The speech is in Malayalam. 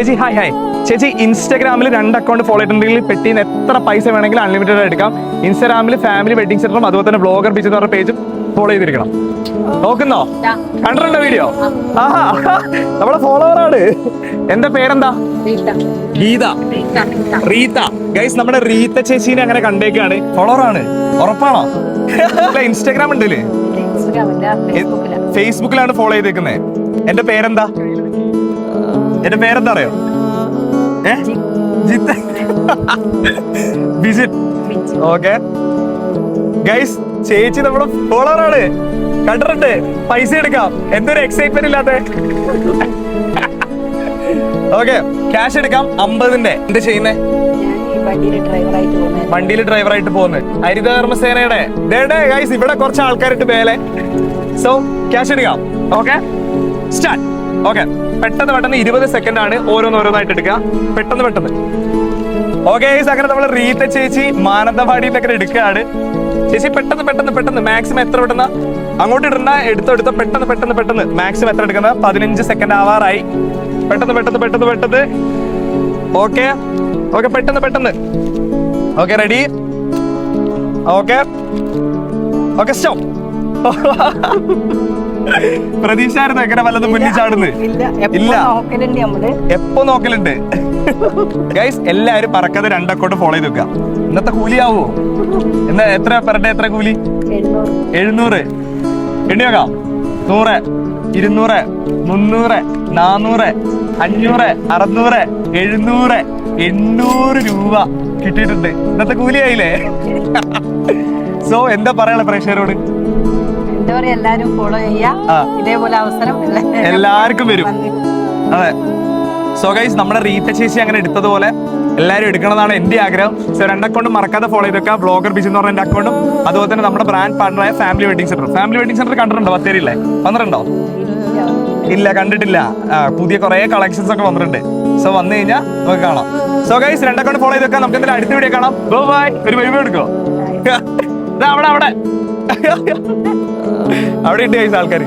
ചേച്ചി ഹായ് ഹായ് ചേച്ചി ഇൻസ്റ്റാഗ്രാമിൽ 2 അക്കൗണ്ട് ഫോളോ ചെയ്തിട്ടുണ്ടെങ്കിൽ പെട്ടിന്ന് എത്ര പൈസ വേണമെങ്കിലും അൺലിമിറ്റഡ് എടുക്കാം. ഇൻസ്റ്റാഗ്രാമിൽ ഫാമിലി വെഡിങ് സെന്ററും അതുപോലെ തന്നെ ബ്ലോഗർ ബിജു എന്ന് പറഞ്ഞ പേജും ഫോളോ ചെയ്തിരിക്കണം. നോക്കുന്നോ? കണ്ടിട്ടുണ്ടോ വീഡിയോ? ആഹാ, നമ്മളെ ഫോളോവറാണ്. എന്റെ പേരെന്താ? ഗീത. റീത്ത. ഗൈസ്, നമ്മുടെ റീത്ത ചേച്ചീനെ അങ്ങനെ കണ്ടേക്കാണ്. ഫോളോവറാണ്. ഉറപ്പാണോ? ഇൻസ്റ്റാഗ്രാം ഉണ്ടല്ലേ? ഫേസ്ബുക്കിലാണ് ഫോളോ ചെയ്തേക്കുന്നത്. എന്റെ പേരെന്താ? എന്റെ പേരെന്താ അറിയോ? ബിജിത്. ഓക്കെ ഗൈസ്, ചേച്ചി നമ്മുടെ ഫോളോവറാണ്. കണ്ടിട്ടുണ്ട്. പൈസ എടുക്കാം. എന്തൊരു എക്സൈറ്റ്മെന്റ് ഇല്ലാത്ത. ഓക്കെ, ക്യാഷ് എടുക്കാം 50ന്റെ. എന്ത് ചെയ്യുന്നേ? വണ്ടിയിൽ ഡ്രൈവറായിട്ട് പോകുന്നത് ഹരിതകർമ്മസേനയുടെ. ഗൈസ്, ഇവിടെ കുറച്ച് ആൾക്കാരുണ്ട് മേലെ. സോ ക്യാഷ് എടുക്കാം. Okay, start. ഓക്കെ, പെട്ടെന്ന് 20 സെക്കൻഡ് ആണ് ഓരോന്നായിട്ട് എടുക്കുക. പെട്ടെന്ന്. ഓക്കെ ഗൈസ്, അങ്ങനെ നമ്മൾ റീത്ത ചേച്ചി മാനന്തവാടിയിലൊക്കെ എടുക്കുകയാണ്. ചേച്ചി പെട്ടെന്ന് മാക്സിമം എത്ര പെട്ടെന്ന് അങ്ങോട്ട് ഇടണ്ട. എടുത്തോ പെട്ടെന്ന് മാക്സിമം എത്ര എടുക്കുന്നത്? 15 സെക്കൻഡ് ആവാറായി. പെട്ടെന്ന്. ഓക്കെ, പെട്ടെന്ന്. Okay, ready? Okay, stop. പ്രതീക്ഷയായിരുന്നു എങ്ങനെ വല്ലതും മുന്നിൽ ചാടുന്നത്? ഇല്ല, എപ്പോ നോക്കലുണ്ട്. ഗൈസ്, എല്ലാരും പറക്കാതെ 2 അക്കൗണ്ട് ഫോളോ ചെയ്ത് വെക്കുക. ഇന്നത്തെ കൂലിയാവോ? എത്ര പെർ ഡേ എത്ര കൂലി? 700. എണ്ണി വെക്കാം. 100, 200, 300, 400, 500, 600, 700, 800 രൂപ കിട്ടിയിട്ടുണ്ട്. ഇന്നത്തെ കൂലിയായില്ലേ? സോ എന്താ പറയാനുള്ള പ്രേക്ഷകരോട്? എല്ലാരും ഫോളോ ചെയ്യാ. ഇതേപോലെ അവസരം എല്ലാവർക്കും വരും. അതെ. സോ ഗൈസ്, നമ്മുടെ റീത്ത ചേച്ചി അങ്ങനെ എടുത്തതുപോലെ എല്ലാവരും എടുക്കണമെന്നാണ് എന്റെ ആഗ്രഹം. സോ 2 അക്കൗണ്ട് മറക്കാതെ ഫോളോ ചെയ്തേക്കാം. ബ്ലോഗർ ബിജു എന്ന് പറഞ്ഞ എന്റെ അക്കൗണ്ടും അതുപോലെ തന്നെ നമ്മുടെ ബ്രാൻഡ് പാർട്ണറായ ഫാമിലി വെഡിങ് സെന്റർ കണ്ടിട്ടുണ്ടോ? ബത്തേരിയില്ലേ? വന്നിട്ടുണ്ടോ? ഇല്ല, കണ്ടിട്ടില്ല. പുതിയ കുറെ കളക്ഷൻസ് ഒക്കെ വന്നിട്ടുണ്ട്. സോ വന്നു കഴിഞ്ഞാൽ നമുക്ക് കാണാം. സോ ഗൈസ്, 2 അക്കൗണ്ട് ഫോളോ ചെയ്തേക്കാം. നമുക്ക് എന്തായാലും അടുത്ത വീഡിയോ കാണാം. ബൈ. ഒരു വൈബ് എടുക്കോ? അവിടെ ഉണ്ട് ഗൈസ് ആൾക്കാർ.